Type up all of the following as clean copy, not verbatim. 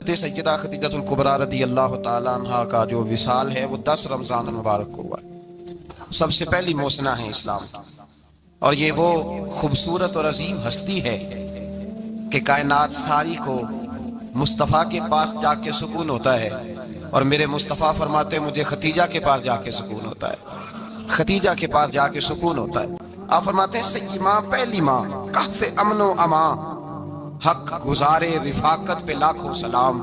سیدہ خدیجۃ الکبریٰ رضی اللہ تعالیٰ عنہ کا جو وصال ہے وہ 10 رمضان المبارک کو ہوا ہے۔ سب سے پہلی موسنہ ہے اسلام کی، اور یہ وہ خوبصورت اور عظیم ہستی ہے کہ کائنات ساری کو مصطفیٰ کے پاس جا کے سکون ہوتا ہے، اور میرے مصطفیٰ فرماتے ہیں مجھے ختیجہ کے پاس جا کے سکون ہوتا ہے، ختیجہ کے پاس جا کے سکون ہوتا ہے۔ آپ فرماتے ہیں سیدی ماں، پہلی ماں، کہف امن و امان، حق گزارے رفاقت پہ لاکھوں سلام۔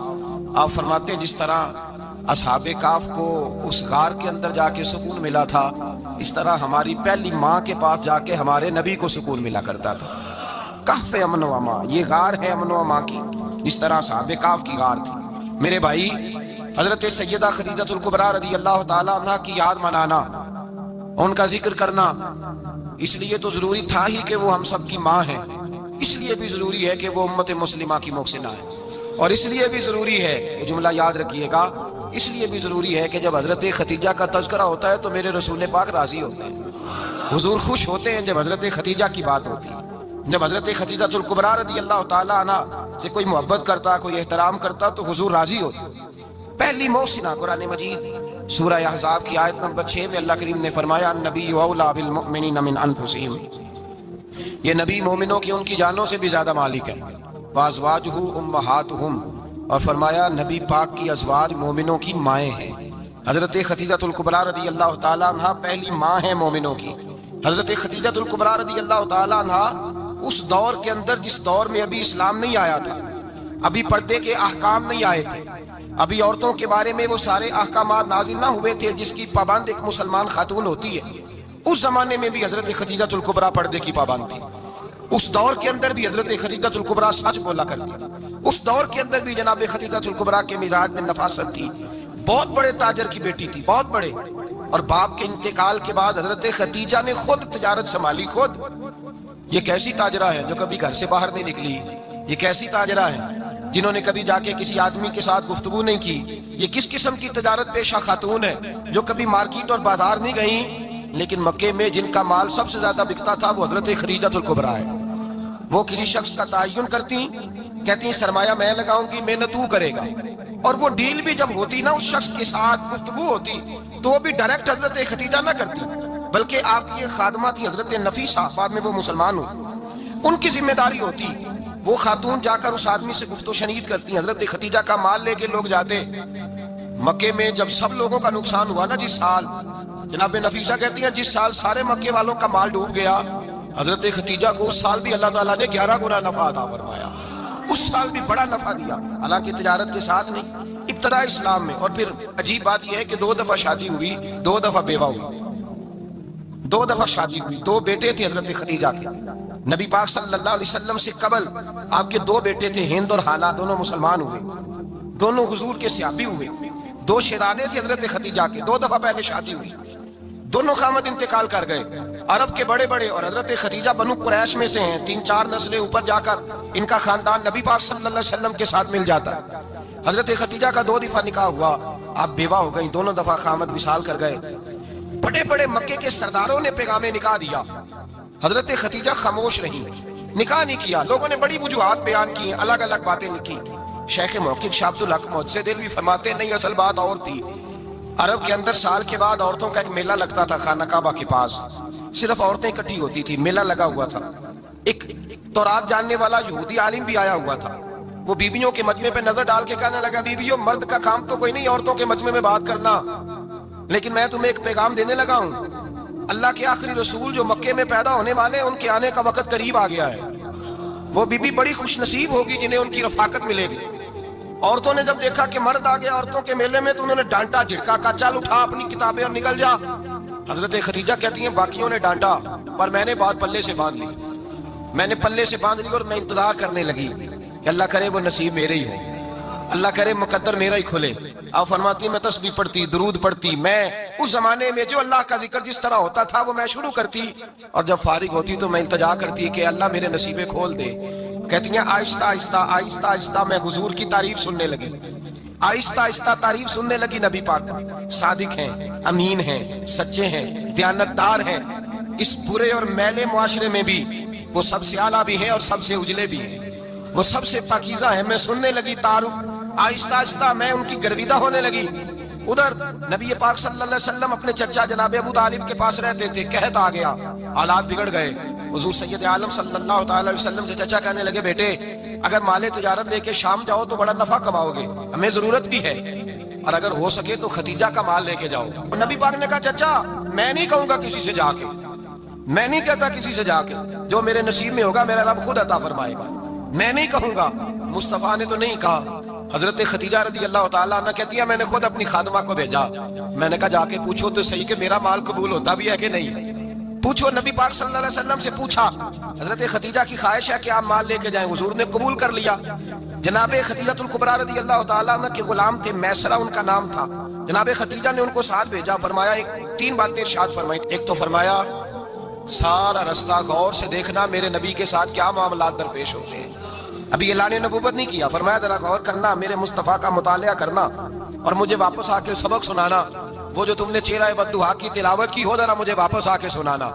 آپ فرماتے ہیں جس طرح اصحاب کہف کو اس غار کے اندر جا کے سکون ملا تھا، اس طرح ہماری پہلی ماں کے پاس جا کے ہمارے نبی کو سکون ملا کرتا تھا۔ کہف امن و امان، یہ غار ہے امن و امان کی، جس طرح اصحاب کہف کی غار تھی۔ میرے بھائی، حضرت سیدہ خدیجۃ الکبریٰ رضی اللہ تعالیٰ عنہ کی یاد منانا، ان کا ذکر کرنا، اس لیے تو ضروری تھا ہی کہ وہ ہم سب کی ماں ہیں، اس لیے بھی ضروری ہے کہ وہ امت مسلمہ کی محسنہ ہے، اور اس لیے بھی ضروری ہے، یہ جملہ یاد رکھیے گا، اس لیے بھی ضروری ہے کہ جب حضرت خدیجہ کا تذکرہ ہوتا ہے تو میرے رسول پاک راضی ہوتے ہیں، حضور خوش ہوتے ہیں جب حضرت خدیجہ کی بات ہوتی ہے۔ جب حضرت خدیجۃ الکبریٰ رضی اللہ تعالیٰ عنہ سے کوئی محبت کرتا، کوئی احترام کرتا تو حضور راضی ہوتے۔ پہلی محسنہ قرآن مجید سورہ احزاب کی آیت نمبر 6 میں اللہ کریم نے فرمایا النبی اولیٰ بالمؤمنین من انفسہم، یہ نبی مومنوں کی ان کی جانوں سے بھی زیادہ مالک ہے۔ وازواجہ امہاتہم، اور فرمایا نبی پاک کی ازواج مومنوں کی مائیں ہیں۔ حضرت خدیجۃ الکبریٰ رضی اللہ تعالیٰ عنہ پہلی ماں ہیں مومنوں کی۔ حضرت خدیجۃ الکبریٰ رضی اللہ تعالیٰ عنہ اس دور کے اندر جس دور میں ابھی اسلام نہیں آیا تھا، ابھی پردے کے احکام نہیں آئے تھے، ابھی عورتوں کے بارے میں وہ سارے احکامات نازل نہ ہوئے تھے جس کی پابند ایک مسلمان خاتون ہوتی ہے، اس زمانے میں بھی حضرت خدیجۃ الکبریٰ پردے کی پابند تھی۔ اس دور کے اندر بھی حضرت خدیجۃ الکبریٰ سچ بولا کرتی، اس دور کے اندر بھی جناب خدیجۃ الکبریٰ کے مزاج میں نفاست تھی۔ بہت بڑے تاجر کی بیٹی تھی، بہت بڑے، اور باپ کے انتقال کے بعد حضرت خدیجہ نے خود تجارت سنبھالی، خود۔ یہ کیسی تاجرہ ہے جو کبھی گھر سے باہر نہیں نکلی؟ یہ کیسی تاجرہ ہے جنہوں نے کبھی جا کے کسی آدمی کے ساتھ گفتگو نہیں کی؟ یہ کس قسم کی تجارت پیشہ خاتون ہے جو کبھی مارکیٹ اور بازار نہیں گئیں؟ لیکن مکے میں جن کا مال سب سے زیادہ بکتا تھا وہ حضرت خدیجۃ الکبریٰ ہے۔ وہ کسی شخص کا تعین کرتی، کہتی سرمایہ میں لگاؤں گی، محنت تو کرے گا، اور وہ ڈیل بھی جب ہوتی نا، اس شخص کے ساتھ گفتگو ہوتی تو وہ بھی ڈائریکٹ حضرت خدیجہ نہ کرتی، بلکہ آپ کی خادمہ تھی حضرت نفیسہ، بعد میں وہ مسلمان ہوئی، ان کی ذمہ داری ہوتی، وہ خاتون جا کر اس آدمی سے گفت و شنید کرتی۔ حضرت خدیجہ کا مال لے کے لوگ جاتے مکے میں، جب سب لوگوں کا نقصان ہوا نا، جس سال، جناب نفیسہ کہتی ہیں جس سال سارے مکے والوں کا مال ڈوب گیا، حضرت خدیجہ کو اس سال بھی اللہ تعالیٰ نے 11 گنا نفع عطا فرمایا، اس سال بھی بڑا نفع دیا، حالانکہ تجارت کے ساتھ نہیں، ابتدا اسلام میں۔ اور پھر عجیب بات یہ ہے کہ 2 دفعہ شادی ہوئی، 2 دفعہ بیوہ ہوئی، 2 دفعہ شادی ہوئی، 2 بیٹے تھے حضرت خدیجہ کے۔ نبی پاک صلی اللہ علیہ وسلم سے قبل آپ کے 2 بیٹے تھے، ہند اور حالہ، دونوں مسلمان ہوئے، دونوں حضور کے صحابی ہوئے۔ 2 شہزادے تھے حضرت خدیجہ کے، 2 دفعہ پہلے شادی ہوئی، دونوں خامد انتقال کر گئے، عرب کے بڑے بڑے، اور حضرت خدیجہ بنو قریش میں سے ہیں، 3-4 نسلیں اوپر جا کر ان کا خاندان نبی پاک صلی اللہ علیہ وسلم کے ساتھ مل جاتا ہے۔ حضرت خدیجہ کا 2 دفعہ نکاح ہوا، آپ بیوہ ہو گئی، دونوں دفعہ خامد وصال کر گئے۔ بڑے بڑے مکے کے سرداروں نے پیغام نکاح دیا، حضرت خدیجہ خاموش رہی، نکاح نہیں کیا۔ لوگوں نے بڑی وجوہات بیان کی، الگ الگ باتیں لکھی۔ شیخ محقق شاہ عبد الحق محدث دہلوی فرماتے ہیں نہیں، اصل بات اور تھی۔ عرب کے اندر سال کے بعد عورتوں کا ایک میلہ لگتا تھا خانہ کعبہ کے پاس، صرف عورتیں اکٹھی ہوتی تھی، میلہ لگا ہوا تھا۔ ایک تورات جاننے والا یہودی عالم بھی آیا ہوا تھا، وہ بیویوں کے مجمع پہ نظر ڈال کے کہنے لگا بیویوں، مرد کا کام تو کوئی نہیں عورتوں کے مجمع میں بات کرنا، لیکن میں تمہیں ایک پیغام دینے لگا ہوں، اللہ کے آخری رسول جو مکے میں پیدا ہونے والے ان کے آنے کا وقت قریب آ گیا ہے۔ وہ بیوی بڑی خوش نصیب ہوگی جنہیں ان کی رفاقت ملے گی۔ عورتوں نے جب دیکھا کہ مرد آ گیا عورتوں کے میلے میں تو انہوں نے ڈانٹا، جھڑکا، کہا چل اٹھا اپنی کتابیں اور نکل جا۔ حضرت خدیجہ کہتی ہیں باقیوں نے ڈانٹا پر میں نے بات پلے سے باندھ لی، میں نے پلے سے باندھ لی، اور میں انتظار کرنے لگی کہ اللہ کرے وہ نصیب میرے ہی ہو، اللہ کرے مقدر میرا ہی کھلے۔ آپ فرماتی میں تسبیح پڑھتی، درود پڑھتی، میں اس زمانے میں جو اللہ کا ذکر جس طرح ہوتا تھا وہ میں شروع کرتی، اور جب فارغ ہوتی تو میں التجا کرتی کہ اللہ میرے نصیبے کھول دے۔ کہتی ہیں آہستہ آہستہ آہستہ آہستہ میں حضور کی تعریف سننے لگی، آہستہ آہستہ تعریف سننے لگی نبی پاک، صادق ہیں، امین ہیں، سچے ہیں، دیانتدار ہیں، اس برے اور میلے معاشرے میں بھی وہ سب سے اعلیٰ بھی ہیں اور سب سے اجلے بھی ہیں، وہ سب سے پاکیزہ ہیں۔ میں سننے لگی تعارف آہستہ آہستہ میں ان کی گرویدہ ہونے لگی۔ ادھر نبی پاک صلی اللہ علیہ وسلم اپنے چچا جناب ابو طالب کے پاس رہتے تھے، قحط آ گیا، حالات بگڑ گئے۔ حضور سید عالم صلی اللہ تعالی وسلم سے چچا کہنے لگے بیٹے اگر مال تجارت لے کے شام جاؤ تو بڑا نفع کماؤ گے، ہمیں ضرورت بھی ہے، اور اگر ہو سکے تو خدیجہ کا مال لے کے جاؤ۔ اور نبی پاک نے کہا چچا میں نہیں کہوں گا کسی سے جا کے، میں نہیں کہتا کسی سے جا کے، جو میرے نصیب میں ہوگا میرا رب خود عطا فرمائے گا، میں نہیں کہوں گا۔ مصطفیٰ نے تو نہیں کہا۔ حضرت خدیجہ رضی اللہ تعالیٰ عنہ کہتی ہے میں نے خود اپنی خادمہ کو بھیجا، میں نے کہا جا کے پوچھو تو صحیح کہ میرا مال قبول ہوتا بھی ہے کہ نہیں، پوچھو۔ نبی پاک صلی اللہ علیہ وسلم سے پوچھا، حضرت خدیجہ کی خواہش ہے کہ آپ مال لے کے جائیں، حضور نے قبول کر لیا۔ جناب خدیجہ الکبریٰ رضی اللہ تعالیٰ عنہ کے غلام تھے، میسرہ ان کا نام تھا۔ جناب خدیجہ نے ان کو ساتھ بھیجا، فرمایا تین باتیں ارشاد فرمائی۔ ایک تو فرمایا سارا رستہ غور سے دیکھنا میرے نبی کے ساتھ کیا معاملات درپیش ہوتے ہیں۔ ابھی اعلان نبوت نہیں کیا، فرمایا ذرا غور کرنا، میرے مصطفیٰ کا مطالعہ کرنا اور مجھے واپس آ کے سبق سنانا، وہ جو تم نے چہرہ بددعا کی تلاوت کی ہو ذرا مجھے واپس آ کے سنانا۔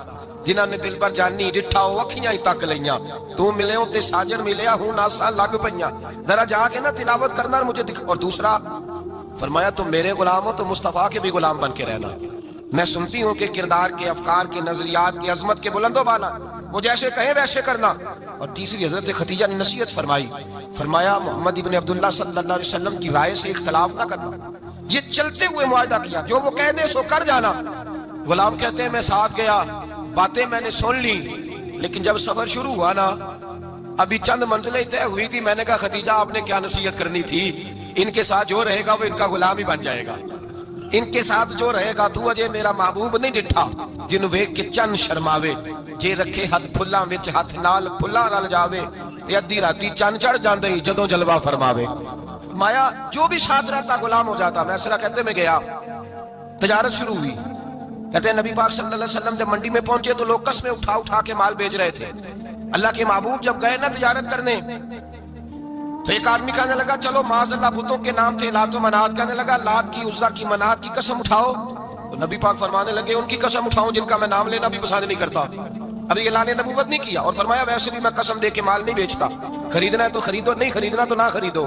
جنہاں نے دل پر جانی ڈٹھا ہو اکھیاں ہی تک لیاں، تو ملے ہوں تے ساجن ملیا ہوں ناساں لگ پئیاں، ذرا جا کے نا تلاوت کرنا اور مجھے اور دوسرا فرمایا تم میرے غلام ہو تو مصطفیٰ کے بھی غلام بن کے رہنا، میں سنتی ہوں کہ کردار کے، افکار کے، نظریات کی عظمت کے بلند و بالا، وہ جیسے کہیں ویسے کرنا۔ اور تیسری حضرت خدیجہ نے نصیحت فرمائی، فرمایا محمد ابن عبداللہ صلی اللہ علیہ وسلم کی رائے سے اختلاف نہ کرنا، یہ چلتے ہوئے معاہدہ کیا، جو وہ کہہ دے سو کر جانا۔ غلام کہتے ہیں میں ساتھ گیا، باتیں میں نے سن لی، لیکن جب سفر شروع ہوا نا ابھی چند منزلیں طے ہوئی تھی، میں نے کہا خدیجہ آپ نے کیا نصیحت کرنی تھی، ان کے ساتھ جو رہے گا وہ ان کا غلام ہی بن جائے گا، ان کے ساتھ جو رہے گا تو اجے میرا محبوب نہیں ڈٹھا جن ویکھ کے چن شرماوے، جے رکھے ہاتھ پھلاں وچ ہاتھ نال پھلا رل جاوے، تے ادھی راتی چن چڑھ جاندے جدوں جلوہ فرماوے۔ فرمایا جو بھی ساتھ رہتا غلام ہو جاتا۔ میں اسرا کہتے میں گیا، تجارت شروع ہوئی۔ کہتے ہیں نبی پاک صلی اللہ علیہ وسلم جب منڈی میں پہنچے تو لوگ قسمیں اٹھا اٹھا کے مال بیچ رہے تھے۔ اللہ کے محبوب جب گئے نا تجارت کرنے تو ایک آدمی کہنے لگا چلو معاذ اللہ بتوں کے نام تھے لات و منات، کہنے لگا لات کی، عزا کی، منات کی قسم اٹھاؤ، تو نبی پاک فرمانے لگے ان کی قسم اٹھاؤں جن کا میں نام لینا بھی پسند نہیں کرتا۔ ابھی اعلان نبوت نہیں کیا، اور فرمایا ویسے بھی میں قسم دے کے مال نہیں بیچتا، خریدنا ہے تو خریدو، نہیں خریدنا تو نہ خریدو۔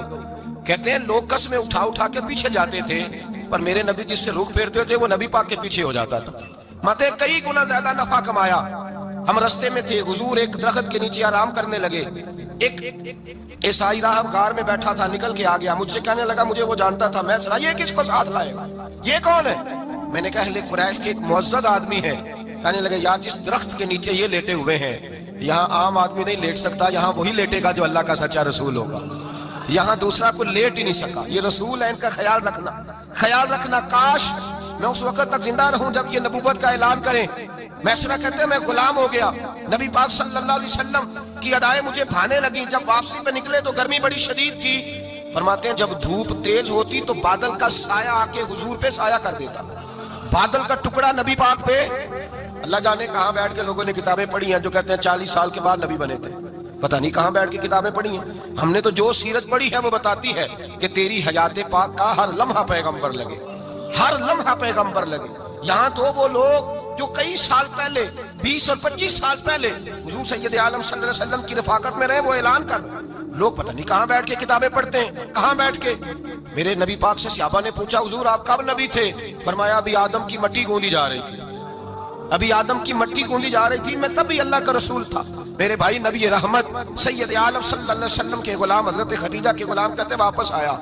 کہتے ہیں لوگ قسمیں اٹھا اٹھا کے پیچھے جاتے تھے، پر میرے نبی جس سے رخ پھیرتے تھے وہ نبی پاک کے پیچھے ہو جاتا تھا۔ ماتے کئی گنا زیادہ نفع کمایا۔ ہم رستے میں تھے، حضور ایک درخت کے نیچے آرام کرنے لگے، ایک عیسائی راہب غار میں بیٹھا تھا، نکل کے آ گیا، مجھ سے کہنے لگا مجھے وہ جانتا تھا۔ میں سنا یہ کس کو ساتھ لائے، یہ کون ہے؟ میں نے کہا اہل قریش کے ایک معزز آدمی ہے۔ کہنے لگے یار جس درخت کے نیچے یہ لیٹے ہوئے ہیں یہاں عام آدمی نہیں لیٹ سکتا، یہاں وہی لیٹے گا جو اللہ کا سچا رسول ہوگا، یہاں دوسرا کوئی لیٹ ہی نہیں سکا، یہ رسول ہے، ان کا خیال رکھنا، خیال رکھنا۔ کاش میں اس وقت تک زندہ رہوں جب یہ نبوت کا اعلان کریں۔ میسرہ کہتے ہیں میں غلام ہو گیا، نبی پاک صلی اللہ علیہ وسلم کی ادائیں مجھے بھانے لگی۔ جب واپسی پہ نکلے تو گرمی بڑی شدید تھی، فرماتے ہیں جب دھوپ تیز ہوتی تو بادل کا سایہ آ کے حضور پہ سایہ کر دیتا، بادل کا ٹکڑا نبی پاک پہ۔ اللہ جانے کہاں بیٹھ کے لوگوں نے کتابیں پڑھی ہیں جو کہتے ہیں 40 سال کے بعد نبی بنے تھے، پتہ نہیں کہاں بیٹھ کے کتابیں پڑھی ہیں۔ ہم نے تو جو سیرت پڑھی ہے وہ بتاتی ہے کہ تیری حیات پاک کا ہر لمحہ پیغمبر لگے، ہر لمحہ پیغمبر لگے۔ یہاں تو وہ لوگ جو کئی سال پہلے 20 اور 25 سال پہلے حضور سید عالم صلی اللہ علیہ وسلم کی رفاقت میں رہے وہ اعلان کر، لوگ پتہ نہیں کہاں بیٹھ کے کتابیں پڑھتے ہیں، کہاں بیٹھ کے۔ میرے نبی پاک سے صحابہ نے پوچھا حضور آپ کب نبی تھے؟ فرمایا ابھی آدم کی مٹی گوندی جا رہی تھی، ابھی آدم کی مٹی گوندی جا رہی تھی، میں تب بھی اللہ کا رسول تھا۔ میرے بھائی نبی رحمت سید عالم صلی اللہ علیہ وسلم کے غلام حضرت خدیجہ کے غلام کہتے واپس آیا،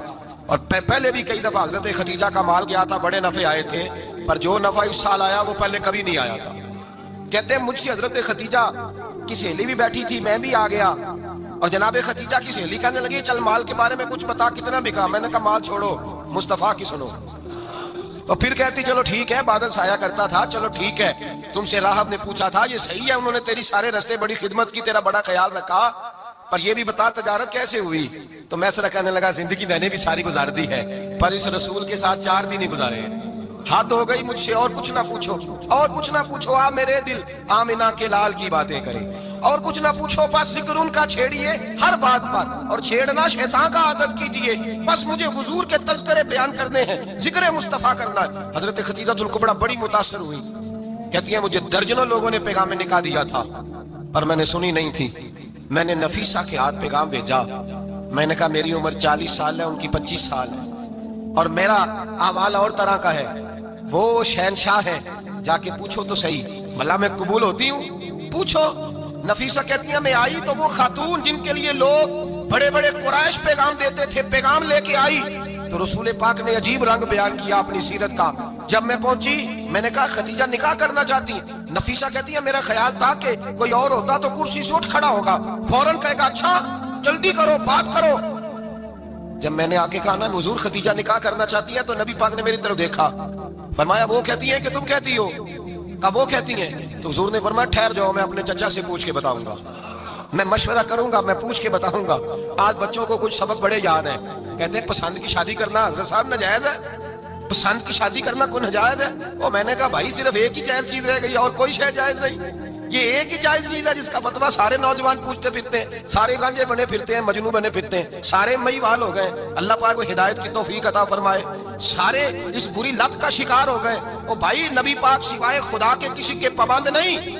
اور پہلے بھی کئی دفعہ حضرت خدیجہ کا مال گیا تھا، بڑے نفع آئے تھے، پر جو نفع اس سال آیا وہ پہلے کبھی نہیں آیا تھا۔ کہتے ہیں مجھ سے حضرت خدیجہ کی سہیلی بھی بیٹھی تھی، میں بھی آ گیا، اور جناب خدیجہ کی سہیلی کہنے لگی چل مال کے بارے میں کچھ بتا، کتنا بکا؟ میں نے کہا مال چھوڑو مصطفیٰ کی سنو۔ اور پھر کہتی چلو ٹھیک ہے، بادل سایہ کرتا تھا، چلو ٹھیک ہے، تم سے راہب نے پوچھا تھا یہ صحیح ہے، انہوں نے تیری سارے رستے بڑی خدمت کی، تیرا بڑا خیال رکھا، پر یہ بھی بتا تجارت کیسے ہوئی؟ تو میں سر کہنے لگا زندگی میں نے بھی ساری گزار دی ہے، پر اس رسول کے ساتھ 4 دن ہی گزارے ہیں، حد ہو گئی مجھ سے، اور کچھ نہ پوچھو، اور کچھ نہ پوچھو، آپ میرے دل آمنہ کے لال کی باتیں کریں، اور کچھ نہ پوچھو، بس ذکر ان کا چھیڑیے ہر بات پر، اور چھیڑنا شیطان کا عادت کیجئے، بس مجھے حضور کے تذکرے بیان کرنے ہیں، ذکر مصطفیٰ کرنا ہے۔ حضرت خدیجہ الکبریٰ بڑی متاثر ہوئی، کہتی ہیں مجھے درجنوں لوگوں نے پیغام نکاح دیا تھا پر میں نے سنی نہیں تھی، میں نے نفیسہ کے ہاتھ پیغام بھیجا، میں نے کہا میری عمر 40 سال ہے، ان کی 25 سال ہے، اور میرا اعمال اور طرح کا ہے، وہ شہنشاہ ہے، جا کے پوچھو تو صحیح بھلا میں قبول ہوتی ہوں؟ پوچھو۔ نفیسہ کہتی ہیں میں آئی تو وہ خاتون جن کے لیے لوگ بڑے بڑے قریش پیغام دیتے تھے، پیغام لے کے آئی تو رسول پاک نے عجیب رنگ بیان کیا اپنی سیرت کا۔ جب میں پہنچی میں نے کہا خدیجہ نکاح کرنا چاہتی ہیں؟ نفیسہ کہتی ہے میرا خیال تھا کہ کوئی اور ہوتا تو کرسی سے اٹھ کھڑا ہوگا، فوراً کہے گا اچھا جلدی کرو بات کرو۔ جب میں نے آ کے کہا نا حضور خدیجہ نکاح کرنا چاہتی ہے، تو نبی پاک نے میری طرف دیکھا، فرمایا وہ کہتی ہیں کہ تم کہتی ہو؟ کہا وہ کہتی ہیں۔ تو حضور نے فرمایا ٹھہر جاؤ، میں اپنے چچا سے پوچھ کے بتاؤں گا، میں مشورہ کروں گا، میں پوچھ کے بتاؤں گا۔ آج بچوں کو کچھ سبق بڑے یاد ہیں، کہتے ہیں پسند کی شادی کرنا حضرت صاحب ناجائز ہے، پسند کی شادی کرنا کوئی ناجائز ہے؟ اور میں نے کہا بھائی صرف ایک ہی جائز چیز رہ گئی اور کوئی شے جائز نہیں، یہ ایک ہی جائز چیز ہے جس کا فتویٰ سارے نوجوان پوچھتے پھرتے ہیں، سارے گانجے بنے پھرتے ہیں، مجنوں بنے پھرتے ہیں، سارے مئی وال ہو گئے، اللہ پاک کو ہدایت کی توفیق عطا فرمائے، سارے اس بری لت کا شکار ہو گئے۔ اور بھائی نبی پاک سوائے خدا کے کسی کے پابند نہیں،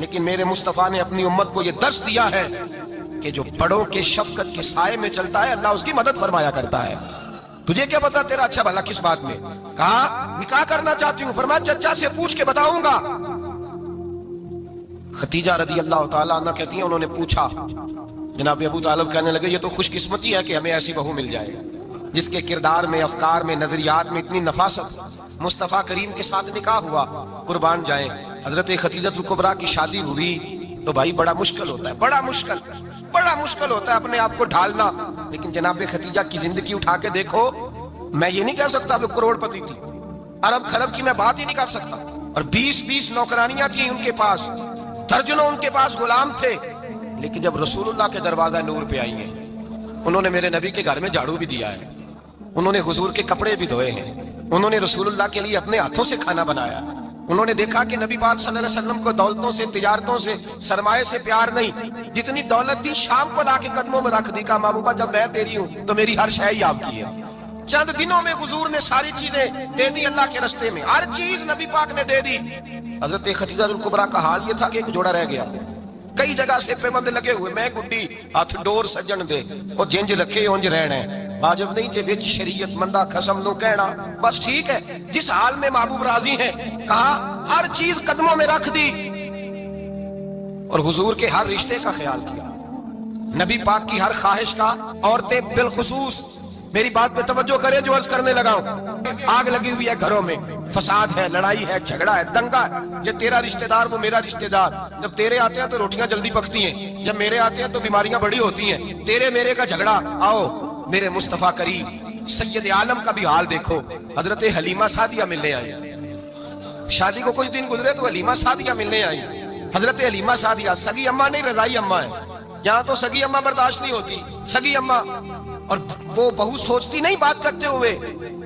لیکن میرے مصطفیٰ نے اپنی امت کو یہ درس دیا ہے کہ جو بڑوں کے شفقت کے سائے میں چلتا ہے اللہ اس کی مدد فرمایا کرتا ہے۔ تجھے کیا پتا تیرا اچھا بھلا کس بات میں؟ کہا نکاح کرنا چاہتی ہوں، فرمایا چچا سے پوچھ کے بتاؤں گا۔ خدیجہ رضی اللہ تعالیٰ عنہ کہتی ہیں انہوں نے پوچھا، جناب ابو طالب کہنے لگے یہ تو خوش قسمتی ہے کہ ہمیں ایسی بہو مل جائے جس کے کردار میں، افکار میں، نظریات میں اتنی نفاست۔ مصطفیٰ کریم کے ساتھ نکاح ہوا، قربان جائیں۔ حضرت خدیجہ الکبریٰ کی شادی ہوئی تو بھائی بڑا مشکل ہوتا ہے، بڑا مشکل ہوتا ہے اپنے آپ کو ڈھالنا، لیکن جناب خدیجہ کی زندگی اٹھا کے دیکھو، میں یہ نہیں کہہ سکتا وہ کروڑ پتی تھی، ارب خرب کی میں بات ہی نہیں کر سکتا، اور 20 نوکرانیاں تھیں ان کے پاس، درجنوں ان کے پاس غلام تھے، لیکن جب رسول اللہ کے دروازہ نور پہ آئی ہیں، انہوں نے میرے نبی کے گھر میں جھاڑو بھی دیا ہے، انہوں نے حضور کے کپڑے بھی دھوئے ہیں، انہوں نے رسول اللہ کے لیے اپنے ہاتھوں سے کھانا بنایا، انہوں نے دیکھا کہ نبی پاک صلی اللہ علیہ وسلم کو دولتوں سے، تجارتوں سے، سرمایے سے پیار نہیں، جتنی دولت تھی شام کو لا کے قدموں میں رکھ دی، کہا محبوبہ جب میں تیری ہوں تو میری ہر شے ہی آپ کی ہے۔ چند دنوں میں حضور نے ساری چیزیں دے دی اللہ کے رستے میں، ہر چیز نبی پاک نے دے دی۔ حضرت خدیجہ الکبریٰ کا حال یہ تھا کہ ایک جوڑا رہ گیا، کئی جگہ سے پیبند لگے ہوئے، میں گڈی ہاتھ ڈور سجن دے اور جنج رکھے اونج رہنے، واجب نہیں جے وچ شریعت مندہ قسم نو کہنا، بس ٹھیک ہے جس حال میں محبوب راضی ہیں، کہا ہر چیز قدموں میں رکھ دی، اور حضور کے ہر رشتے کا خیال کیا، نبی پاک کی ہر خواہش کا۔ عورتیں بالخصوص میری بات پہ توجہ کرے جو عرض کرنے لگا ہوں، آگ لگی ہوئی ہے گھروں میں، فساد ہے، لڑائی ہے، جھگڑا ہے، دنگا ہے، یہ تیرا رشتہ دار وہ میرا رشتہ دار، جب تیرے آتے ہیں تو روٹیاں جلدی پکتی ہیں، جب میرے آتے ہیں تو بیماریاں بڑی ہوتی ہیں، تیرے میرے کا جھگڑا۔ آؤ میرے مصطفیٰ کریم سید عالم کا بھی حال دیکھو، حضرت حلیمہ سعدیہ ملنے آئی، شادی کو کچھ دن گزرے تو حلیمہ سعدیہ ملنے آئی، حضرت حلیمہ سعدیہ سگی اماں نہیں رضائی اماں ہے، یہاں تو سگی اماں برداشت نہیں ہوتی، سگی اماں، اور وہ بہو سوچتی نہیں بات کرتے ہوئے،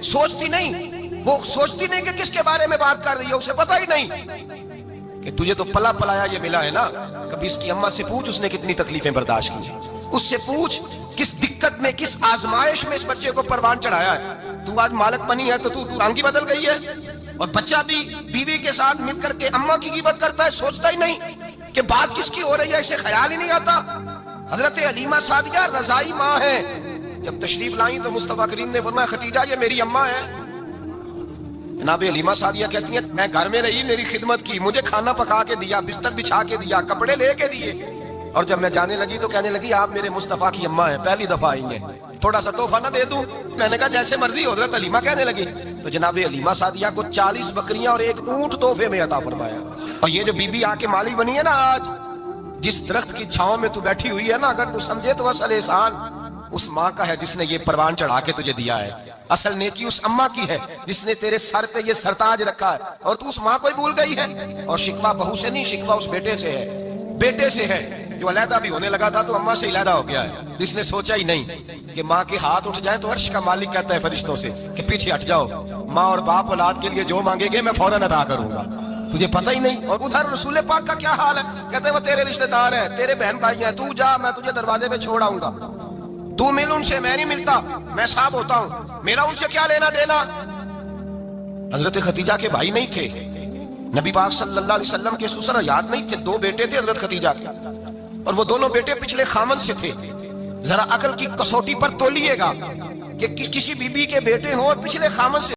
سوچتی نہیں، وہ سوچتی نہیں کہ کس کے بارے میں بات کر رہی ہے، اسے پتہ ہی نہیں کہ تجھے تو پلا پلایا یہ ملا ہے نا، کبھی اس کی اماں سے پوچھ اس نے کتنی تکلیفیں برداشت کی، اس سے پوچھ کس دقت میں، کس آزمائش میں اس بچے کو پروان چڑھایا ہے، تو آج مالک بنی ہے تو تو رنگ ہی بدل گئی ہے، اور بچہ بھی بیوی کے ساتھ مل کر کے اماں کی غیبت کرتا ہے، سوچتا ہی نہیں کہ بات کس کی ہو رہی ہے، اسے خیال ہی نہیں آتا۔ حضرت حلیمہ سعدیہ رضائی ماں ہے، جب تشریف لائیں تو مصطفیٰ کریم نے فرمایا خدیجہ یہ میری اماں ہے۔ جناب حلیمہ سعدیہ کہتی ہیں میں گھر میں رہی، میری خدمت کی، مجھے کھانا پکا کے دیا، بستر بچھا کے دیا، کپڑے لے کے دیے، اور جب میں جانے لگی تو کہنے لگی آپ میرے مصطفیٰ کی اماں ہیں، پہلی دفعہ آئی ہیں، تھوڑا سا تحفہ نہ دے دوں؟ میں نے کہا جیسے مرضی حضرت حلیمہ کہنے لگی، تو جناب حلیمہ سعدیہ کو 40 بکریاں اور ایک اونٹ تحفے میں عطا فرمایا۔ اور یہ جو بی بی آ کے مالی بنی ہے نا آج، جس درخت کی چھاؤں میں تو بیٹھی ہوئی ہے نا، اگر تو سمجھے تو اصل احسان اس ماں کا ہے جس نے یہ پروان چڑھا کے تجھے دیا ہے، اصل نیکی اس اماں کی ہے جس نے تیرے سر پہ یہ سرتاج رکھا ہے، اور تو اس ماں کو ہی بھول گئی ہے۔ اور شکوہ بہو سے نہیں، شکوہ اس بیٹے سے ہے، بیٹے سے ہے جو علیحدہ بھی ہونے لگا تھا تو اماں سے علیحدہ ہو گیا ہے، جس نے سوچا ہی نہیں کہ ماں کے ہاتھ اٹھ جائیں تو عرش کا مالک کہتا ہے فرشتوں سے کہ پیچھے ہٹ جاؤ، ماں اور باپ اولاد کے لیے جو مانگیں گے میں فوراً ادا کروں گا، تجھے پتہ ہی نہیں۔ اور ادھر رسول پاک کا کیا حال ہے، کہتے ہیں وہ تیرے رشتہ دار ہیں، تیرے بہن بھائی ہیں، تو جا میں تجھے دروازے پہ چھوڑ آؤں گا، تو مل ان سے، میں نہیں ملتا، میں صاحب ہوتا ہوں، میرا ان سے کیا لینا دینا۔ حضرت خدیجہ کے بھائی نہیں تھے، نبی پاک صلی اللہ علیہ وسلم کے سسر یاد نہیں تھے، 2 بیٹے تھے حضرت خدیجہ کے، اور وہ دونوں بیٹے پچھلے خامن سے تھے، ذرا عقل کی کسوٹی پر تولیے گا کہ کسی بیوی کے بیٹے ہوں اور پچھلے خامن سے